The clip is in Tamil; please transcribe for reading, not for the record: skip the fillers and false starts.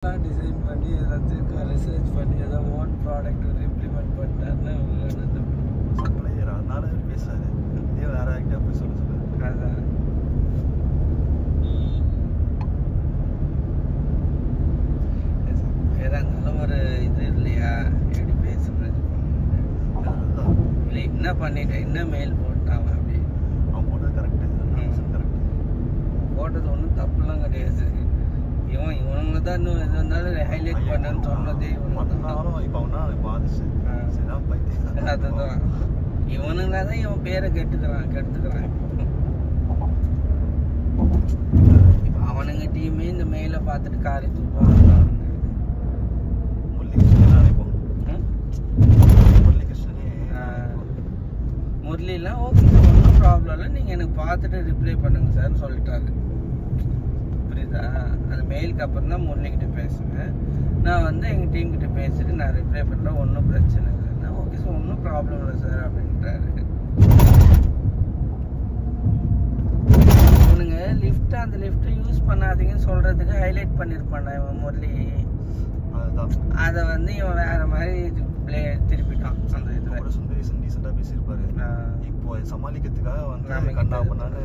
டிசைன் பண்ணி ஏதாச்சும் ரிசர்ச் பண்ணி ஏதாவது ஓன் ப்ராடக்ட் ஒரு இம்ப்ளிமெண்ட் பண்ணிட்டாருன்னா சப்ளையர் அதனால பேசுறாரு. இதே வேற ஆக்டிவா போய் சொல்ல சொல்லுது. அதான் ஏதாந்தாலும் ஒரு இது இல்லையா எப்படி பேசுறது இல்லை என்ன பண்ணிட்டேன் என்ன மெயில் போட்டான் அப்படி அவன் போட்டது கரெக்டு கரெக்ட் போட்டது ஒன்றும் தப்புலாம் கிடையாது. இவனுங்க தான் இன்னும் எது வந்தாலும் ஹைலைட் பண்ணன்னு சொன்னதே பண்ணாலும் இப்போ அவனா பாதிச்சு சரிதான் பைத்தியம். அதுதான் இவனுங்களா தான் இவன் பேரை கெடுத்துக்கிறான் இப்போ அவனுங்க டீமே இந்த மெயிலை பார்த்துட்டு காரி தூக்குவாங்க. முரளிலாம் ஓகே ஒன்றும் ப்ராப்ளம் இல்லை, நீங்கள் எனக்கு பார்த்துட்டு ரிப்ளை பண்ணுங்க சார்னு சொல்லிட்டாரு. புரியுதா? அந்த மெயிலுக்கு அப்புறம் தான் முரளிக்கிட்ட பேசுவேன். நான் வந்து எங்கள் டீம்கிட்ட பேசிட்டு நான் ரிப்ளை பண்ணுறேன், ஒன்றும் பிரச்சனை இல்லைன்னா ஓகே சார் ஒன்றும் ப்ராப்ளம் இல்லை சார் அப்படின்றாரு. இவனுங்க அந்த லிஃப்ட்டை யூஸ் பண்ணாதீங்கன்னு சொல்கிறதுக்கு ஹைலைட் பண்ணியிருப்பான்டா இவன் முரளி. அதை வந்து இவன் வேற மாதிரி திருப்பிட்டான். அந்த இதில் சுந்தரேசன் ரீசெண்டாக பேசியிருப்பாரு. இப்போ சமாளிக்கிறதுக்காக வந்து கண்ணா பண்ணான்னு